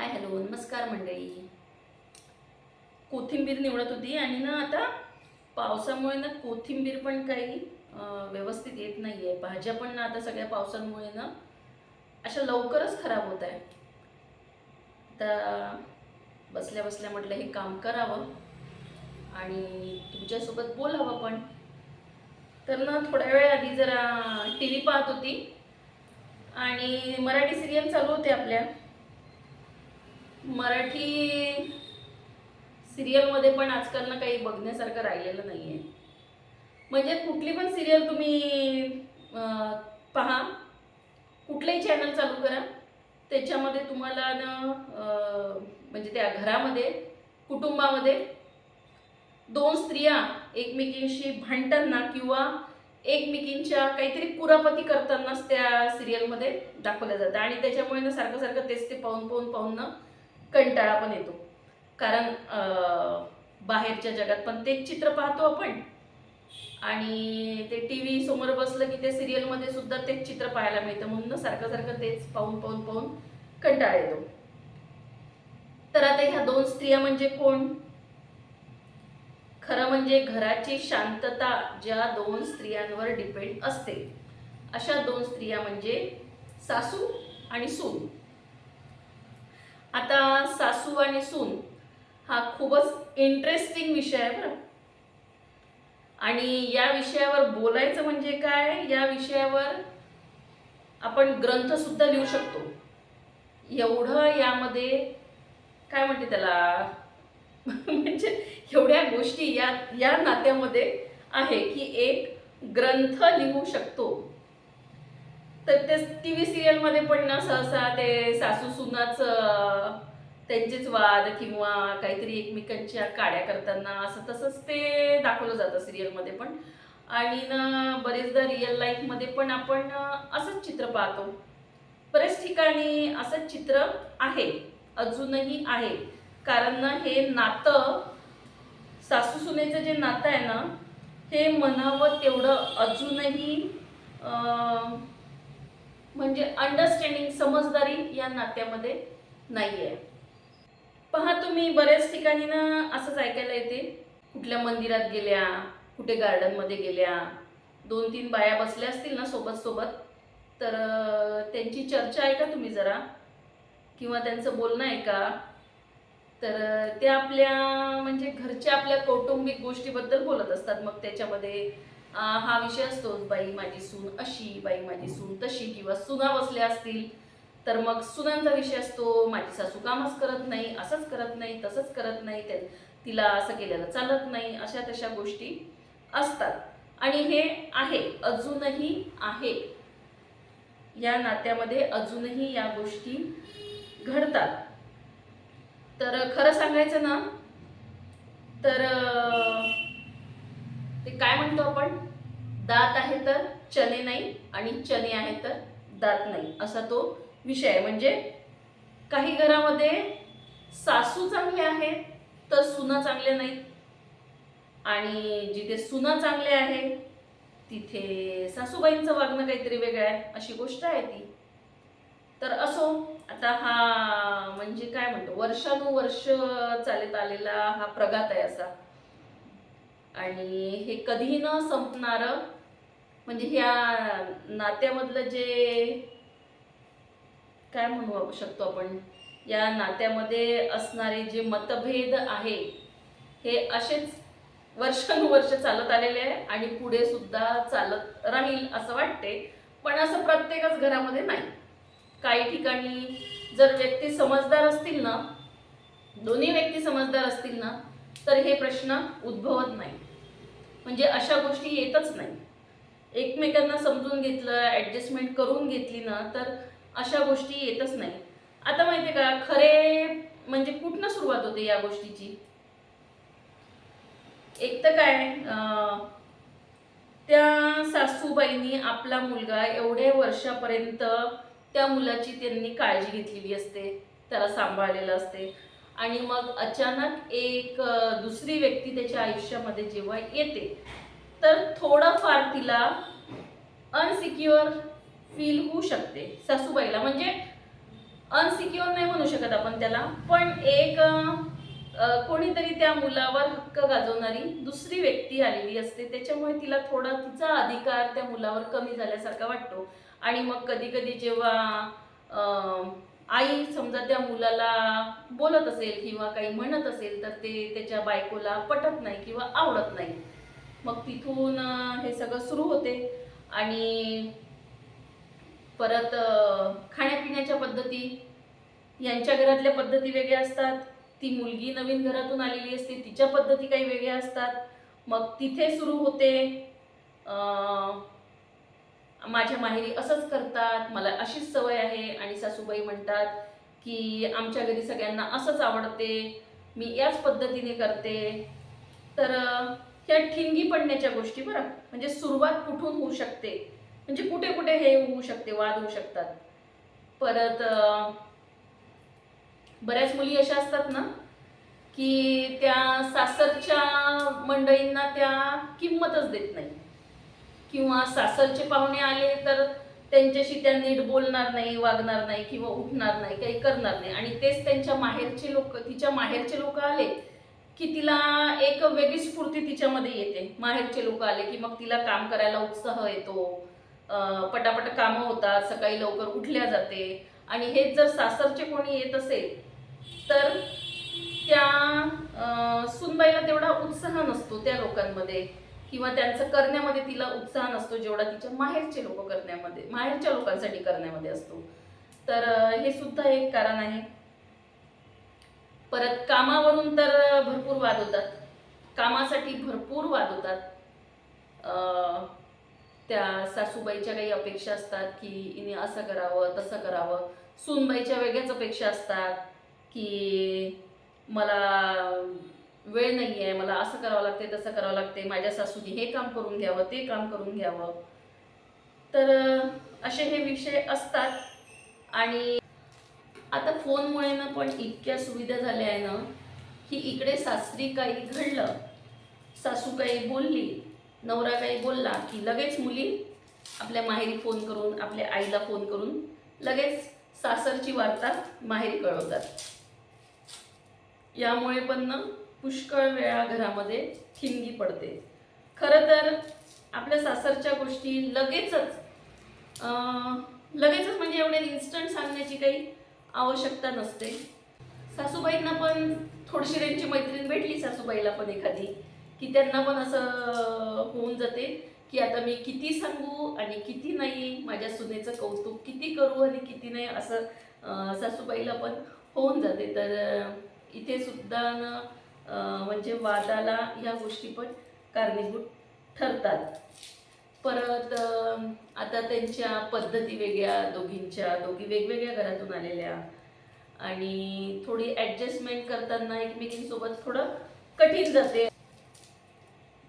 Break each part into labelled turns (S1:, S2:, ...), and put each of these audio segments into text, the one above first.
S1: Hi hello नमस्कार मंडळी. कोथिंबीर निवडत होती आणि ना आता पावसामुळे ना कोथिंबीर पण काही व्यवस्थित येत नाही आहे. भाज्या पण ना आता सगळ्या पावसामुळे ना अशा लवकरच खराब होत आहे. आता बसल्या बसल्या म्हटलं हे काम करावं आणि तुमच्यासोबत बोलावं पण. तर ना थोड्या वेळ आधी जरा टी व्ही पाहत होती आणि मराठी सिरियल चालू होते आपल्या. मराठी सिरियलमध्ये पण आजकाल ना काही बघण्यासारखं राहिलेलं नाही आहे. म्हणजे कुठली पण सिरियल तुम्ही पहा, कुठलंही चॅनल चालू करा, त्याच्यामध्ये तुम्हाला ना म्हणजे त्या घरामध्ये कुटुंबामध्ये दोन स्त्रिया एकमेकींशी भांडताना किंवा एकमेकींच्या काहीतरी कुरापती करतानाच त्या सिरियलमध्ये दाखवल्या जातं. आणि त्याच्यामुळे ना सारखं सारखं तेच ते पाहून पाहून पाहून ना कंटाळा पण येतो. कारण बाहेरच्या जगात पण तेच चित्र पाहतो आपण आणि ते टी व्ही समोर बसलं की ते सिरियलमध्ये सुद्धा तेच चित्र पाहायला मिळतं. म्हणून ना सारखं सारखं तेच पाहून पाहून पाहून कंटाळा येतो. तर आता ह्या दोन स्त्रिया म्हणजे कोण? खरं म्हणजे घराची शांतता ज्या दोन स्त्रियांवर डिपेंड असते अशा दोन स्त्रिया म्हणजे सासू आणि सून. आता सासू आणि सून हा खूपच इंटरेस्टिंग विषय आहे बरं. आणि या विषयावर बोलायचं म्हणजे काय, या विषयावर आपण ग्रंथ सुद्धा लिहू शकतो. एवढं यामध्ये काय म्हणते त्याला म्हणजे एवढ्या गोष्टी या या नात्यामध्ये आहे की एक ग्रंथ लिहू शकतो. तर ते टी व्ही सिरियलमध्ये पण ना सहसा ते सासू सुनाच त्यांचेच वाद किंवा काहीतरी एकमेकांच्या काड्या करताना असं तसंच ते दाखवलं जातं सिरियलमध्ये पण. आणि ना बरेचदा रिअल लाईफमध्ये पण आपण असंच चित्र पाहतो. बरेच ठिकाणी असंच चित्र आहे, अजूनही आहे. कारण ना हे नातं, सासू सुनेचं जे नातं आहे ना, हे म्हणावं तेवढं अजूनही म्हणजे अंडरस्टँडिंग, समजदारी या नात्यामध्ये नाही आहे. पहा तुम्ही बऱ्याच ठिकाणी ना असंच ऐकायला येते, कुठल्या मंदिरात गेल्या, कुठे गार्डनमध्ये गेल्या, 2-3 बाया बसल्या असतील ना सोबत सोबत, तर त्यांची चर्चा ऐका तुम्ही जरा किंवा त्यांचं बोलणं ऐका. तर ते आपल्या म्हणजे घरच्या आपल्या कौटुंबिक गोष्टीबद्दल बोलत असतात. मग त्याच्यामध्ये हा विषय असतोच, बाई माझी सून अशी, बाई माझी सून तशी, किंवा सुना बसल्या असतील तर मग सुनांचा विषय असतो, माझी सासू कामच करत नाही, असंच करत नाही, तसंच करत नाही, तिला असं केलेलं चालत नाही, अशा तशा गोष्टी असतात. आणि हे आहे, अजूनही आहे, या नात्यामध्ये अजूनही या गोष्टी घडतात. तर खरं सांगायचं ना तर ते काय म्हणतो आपण, दात आहे तर चणे नाही आणि चणे आहे तर दात नाही, असा तो विषय आहे. म्हणजे काही घरामध्ये सासू चांगले आहेत तर सुना चांगल्या नाहीत, आणि जिथे सुना चांगले आहेत तिथे सासूबाईंचं वागणं काहीतरी वेगळं आहे, अशी गोष्ट आहे ती. तर असो, आता हा म्हणजे काय म्हणतो, वर्षानुवर्ष चालत आलेला हा प्रघात आहे असा. आणि हे कधीही न संपणारं, म्हणजे ह्या नात्यामधलं जे काय म्हणू शकतो आपण, या नात्यामध्ये असणारे जे मतभेद आहे हे असेच वर्षानुवर्ष चालत आलेले आहे आणि पुढे सुद्धा चालत राहील असं वाटते. पण असं प्रत्येकच घरामध्ये नाही. काही ठिकाणी जर व्यक्ती समजदार असतील ना, दोन्ही व्यक्ती समजदार असतील ना, तर हे प्रश्न उद्भवत नाही. म्हणजे अशा गोष्टी येतच नाही. एकमेकांना समजून घेतलं, ॲडजस्टमेंट करून घेतली ना, तर अशा गोष्टी येतच नाही. आता माहिती आहे का, खरे म्हणजे कुठनं सुरुवात होते या गोष्टीची? एक तर काय, त्या सासूबाईंनी आपला मुलगा एवढ्या वर्षापर्यंत त्या मुलाची त्यांनी काळजी घेतलेली असते, त्याला सांभाळलेलं असते. आणि मग अचानक एक दुसरी व्यक्ती त्याच्या आयुष्यामध्ये जेव्हा येते, तर थोडंफार तिला अनसिक्युअर फील होऊ शकते सासूबाईला. म्हणजे अनसिक्युअर नाही म्हणू शकत आपण त्याला, पण एक कोणीतरी त्या मुलावर हक्क गाजवणारी दुसरी व्यक्ती आलेली असते, त्याच्यामुळे तिला थोडा तिचा अधिकार त्या मुलावर कमी झाल्यासारखा वाटतो. आणि मग कधी कधी जेव्हा आई समजा त्या मुलाला बोलत असेल किंवा काही म्हणत असेल तर ते त्याच्या बायकोला पटत नाही किंवा आवडत नाही. मग तिथून हे सगळं सुरू होते. आणि परत खाण्यापिण्याच्या पद्धती, यांच्या घरातल्या पद्धती वेगळ्या असतात, ती मुलगी नवीन घरातून आलेली असते, तिच्या पद्धती काही वेगळ्या असतात. मग तिथे सुरू होते माझ्या माहेरी असंच करतात, मला अशीच सवय आहे. आणि सासूबाई म्हणतात की आमच्या घरी सगळ्यांना असंच आवडते, मी याच पद्धतीने करते. तर ह्या ठिणगी पडण्याच्या गोष्टी बरं, म्हणजे सुरुवात कुठून होऊ शकते, म्हणजे कुठे कुठे हे होऊ शकते, वाद होऊ शकतात. परत बऱ्याच मुली अशा असतात ना की त्या सासरच्या मंडळींना त्या किंमतच देत नाही, किंवा सासरचे पाहुणे आले तर त्यांच्याशी त्या नीट बोलणार नाही, वागणार नाही किंवा उठणार नाही, काही करणार नाही. आणि तेच त्यांच्या माहेरचे लोक, तिच्या माहेरचे लोक आले की तिला एक वेगळी स्फूर्ती तिच्यामध्ये येते. माहेरचे लोक आले की मग तिला काम करायला उत्साह येतो, पटापट कामं होतात, सकाळी लवकर उठल्या जाते. आणि हेच जर सासरचे कोणी येत असेल तर त्या सुनबाईला तेवढा उत्साह नसतो त्या लोकांमध्ये, किंवा त्यांचं करण्यामध्ये तिला उत्साह नसतो जेवढा तिच्या माहेरचे लोक करण्यामध्ये, माहेरच्या लोकांसाठी करण्यामध्ये असतो. तर हे सुद्धा एक कारण आहे. परत कामावरून तर भरपूर वाद होतात, कामासाठी भरपूर वाद होतात. त्या सासूबाईच्या काही अपेक्षा असतात की हिने असं करावं तसं करावं, सूनबाईच्या वेगळ्याच अपेक्षा असतात की मला वेळ नाही आहे, मला असं करावं लागते तसं करावं लागते, माझ्या सासूने हे काम करून घ्यावं ते काम करून घ्यावं. तर असे हे विषय असतात. आणि आता फोनमुळे ना पण इतक्या सुविधा झाल्या आहे ना की इकडे सासरी काही घडलं, सासू काही बोलली, नवरा काही बोलला की लगेच मुली आपल्या माहेरी फोन करून, आपल्या आईला फोन करून लगेच सासरची वार्ता माहेरी कळवतात. यामुळे पण ना पुष्कळ वेळा घरामध्ये ठिणगी पडते. खरं तर आपल्या सासरच्या गोष्टी लगेचच म्हणजे एवढे इन्स्टंट सांगण्याची काही आवश्यकता नसते. सासूबाईंना पण थोडीशी त्यांची मैत्रीण भेटली सासूबाईला पण एखादी की त्यांना पण असं होऊन जाते की आता मी किती सांगू आणि किती नाही, माझ्या सुनेचं कौतुक किती करू आणि किती नाही, असं सासूबाईला पण होऊन जाते. तर इथे सुद्धा म्हणजे वादाला ह्या गोष्टी पण कारणीभूत ठरतात. परत आता त्यांच्या पद्धती वेगळ्या, दोघी वेगवेगळ्या घरातून आलेल्या, आणि थोडी ॲडजस्टमेंट करताना एकमेकींसोबत थोडं कठीण जाते.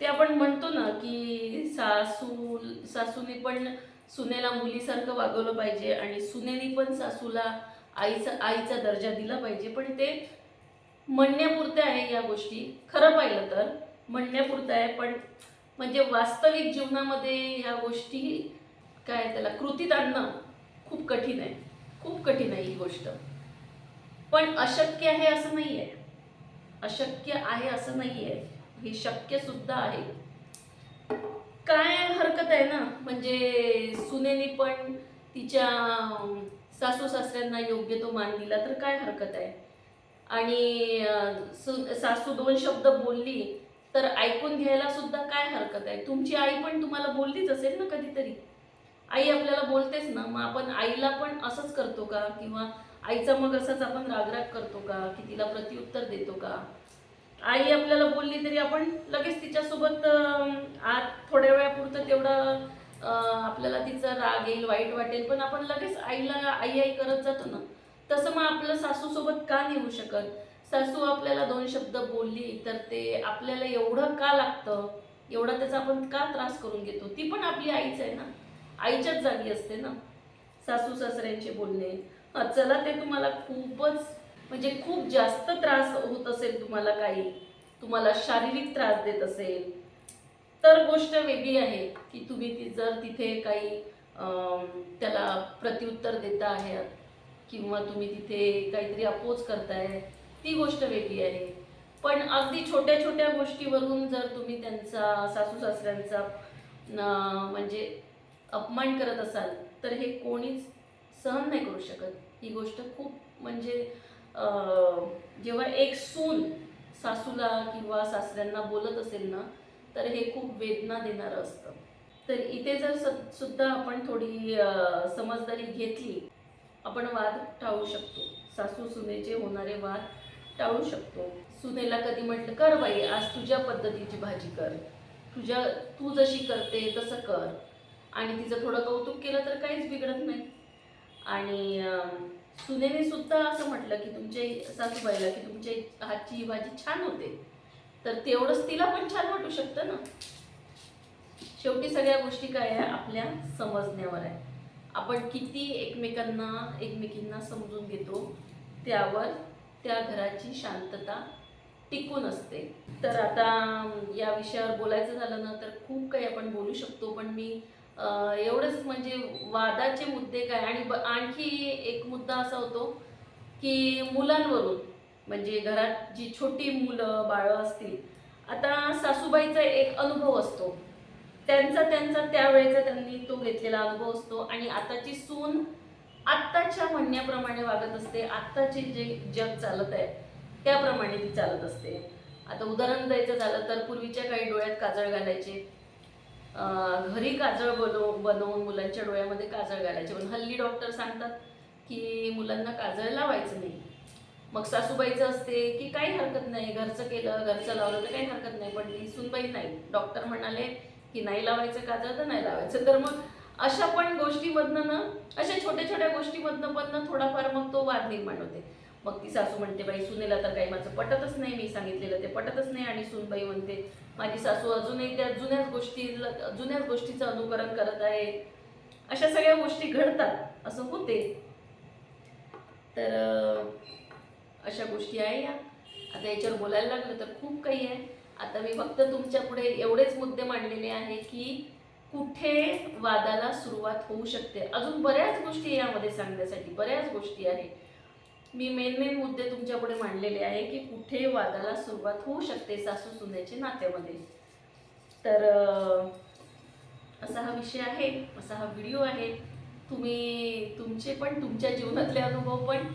S1: ते आपण म्हणतो ना की सासूने पण सुनेला मुलीसारखं वागवलं पाहिजे आणि सुनेने पण सासूला आईचा दर्जा दिला पाहिजे. पण ते म्हणण्यापुरत्या आहे या गोष्टी, खरं पाहिलं तर म्हणण्यापुरतं आहे, पण म्हणजे वास्तविक जीवनामध्ये ह्या गोष्टी काय त्याला कृतीत आणणं खूप कठीण आहे, खूप कठीण आहे ही गोष्ट. पण अशक्य आहे असं नाही आहे, अशक्य आहे असं नाही आहे, हे शक्य सुद्धा आहे. काय हरकत आहे ना, म्हणजे सुनेनी पण तिच्या सासू सासऱ्यांना योग्य तो मान दिला तर काय हरकत आहे. आणि सासू दोन शब्द बोलली तर ऐकून घ्यायला सुद्धा काय हरकत आहे. तुमची आई पण तुम्हाला बोललीच असेल ना कधीतरी, आई आपल्याला बोलतेच ना, मग आपण आईला पण असंच करतो का, किंवा आईचा मग असंच आपण रागराग करतो का, की तिला प्रत्युत्तर देतो का. आई आपल्याला बोलली तरी आपण लगेच तिच्यासोबत आज थोड्या वेळापुरतं तेवढं आपल्याला तिचा राग येईल, वाईट वाटेल, पण आपण लगेच आईला आई आई करत जातो ना. तसं मग आपलं सासूसोबत का नाही होऊ शकत. सासू आपल्याला दोन शब्द बोलली तर ते आपल्याला एवढं का लागतं, एवढा त्याचा आपण का त्रास करून घेतो. ती पण आपली आईच आहे ना, आईच्याच जागी असते ना सासू सासऱ्यांचे बोलणे. चला ते तुम्हाला खूपच म्हणजे खूप जास्त त्रास होत असेल, तुम्हाला शारीरिक त्रास देत असेल तर गोष्ट वेगळी आहे की तुम्ही जर तिथे काही त्याला प्रत्युत्तर देता आहे किंवा तुम्ही तिथे काहीतरी अपोज करताय, ती गोष्ट वेगळी आहे. पण अगदी छोट्या छोट्या गोष्टीवरून जर तुम्ही त्यांचा सासू सासऱ्यांचा म्हणजे अपमान करत असाल तर हे कोणीच सहन नाही करू शकत. ही गोष्ट खूप म्हणजे जेव्हा एक सून सासूला किंवा सासऱ्यांना बोलत असेल ना तर हे खूप वेदना देणारं असतं. तर इथे जर सुद्धा आपण थोडी समजदारी घेतली, आपण वाद टाळू शकतो. सासू सुनेचे होणारे वाद टाळू शकतो. सुनेला कधी म्हटलं, कर बाई आज तुझ्या पद्धतीची भाजी कर, तू जशी करते तसं कर, आणि तिचं थोडं कौतुक केलं तर काहीच बिघडत नाही. आणि सुनेने सुद्धा असं म्हटलं की तुमच्या सासूबाईला की तुमच्या हातची ही भाजी छान होते, तर तेवढंच तिला पण छान वाटू शकतं ना. शेवटी सगळ्या गोष्टी काय आहे, आपल्या समजण्यावर आहे. आपण किती एकमेकींना समजून घेतो त्यावर त्या घराची शांतता टिकून असते. तर आता या विषयावर बोलायचं झालं ना तर खूप काही आपण बोलू शकतो, पण मी एवढंच म्हणजे वादाचे मुद्दे काय. आणि आणखी एक मुद्दा असा होतो की मुलांवरून, म्हणजे घरात जी छोटी मुलं बाळं असतील, आता सासूबाईचा एक अनुभव असतो, त्यांचा त्यावेळेचा त्यांनी तो घेतलेला अनुभव असतो, आणि आताची सून आत्ताच्या म्हणण्याप्रमाणे वागत असते, आत्ताचे जे जग चालत आहे त्याप्रमाणे ती चालत असते. आता उदाहरण द्यायचं झालं तर पूर्वीच्या काही डोळ्यात काजळ घालायचे, घरी काजळ बनवून मुलांच्या डोळ्यामध्ये काजळ घालायचे, पण हल्ली डॉक्टर सांगतात की मुलांना काजळ लावायचं नाही. मग सासूबाईचं असते की काही हरकत नाही, घरचं केलं घरचं लावलं तर काही हरकत नाही, पण ती सुनबाई नाही, डॉक्टर म्हणाले की नाही लावायचं काजळ तर नाही लावायचं. तर मग अशा पण गोष्टीमधनं ना, अशा छोट्या छोट्या गोष्टीमधनं पण थोडाफार मग तो वाद निर्माण होते. मग ती सासू म्हणते बाई सुनेला तर काही माझं पटतच नाही, मी सांगितलेलं ते पटतच नाही, आणि सूनबाई म्हणते माझी सासू अजूनही त्या जुन्याच गोष्टीचं अनुकरण करत आहे. अशा सगळ्या गोष्टी घडतात, असं होते. तर अशा गोष्टी आहे या. आता याच्यावर बोलायला लागलं तर खूप काही आहे. आता मी फक्त तुमच्या पुढे एवढेच मुद्दे मांडलेले आहे की कुठे वादाला सुरुवात होऊ शकते. अजून बऱ्याच गोष्टी यामध्ये सांगण्यासाठी बऱ्याच गोष्टी आहे. मी मेन मुद्दे तुमच्या पुढे मांडलेले आहे की कुठे वादाला सुरुवात होऊ शकते सासू सुनेच्या नात्यामध्ये. तर असा हा विषय आहे, असा हा व्हिडिओ आहे. तुम्ही तुमच्या जीवनातले अनुभव पण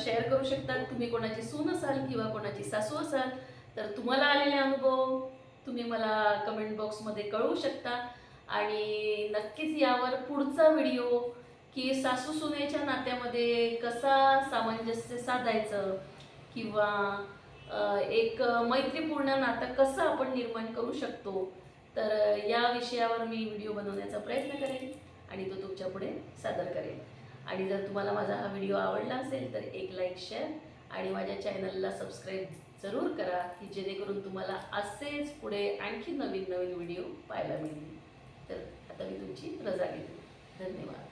S1: शेअर करू शकतात. तुम्ही कोणाची सून असाल किंवा कोणाची सासू असाल तर तुम्हाला आलेले अनुभव तुम्ही मला कमेंट बॉक्समध्ये कळवू शकता. आणि नक्कीच यावर पुढचा व्हिडिओ की सासू सुनेच्या नात्यामध्ये कसा सामंजस्य साधायचं, किंवा एक मैत्रीपूर्ण नातं कसं आपण निर्माण करू शकतो, तर या विषयावर मी व्हिडिओ बनवण्याचा प्रयत्न करेन आणि तो तुमच्या पुढे सादर करेन. आणि जर तुम्हाला माझा हा व्हिडिओ आवडला असेल तर एक लाईक, शेअर आणि माझ्या चॅनलला सबस्क्राईब जरूर करा, की जेणेकरून तुम्हाला असेच पुढे आणखी नवीन व्हिडिओ पाहायला मिळतील. तर आता मी तुमची रजा घेते. धन्यवाद.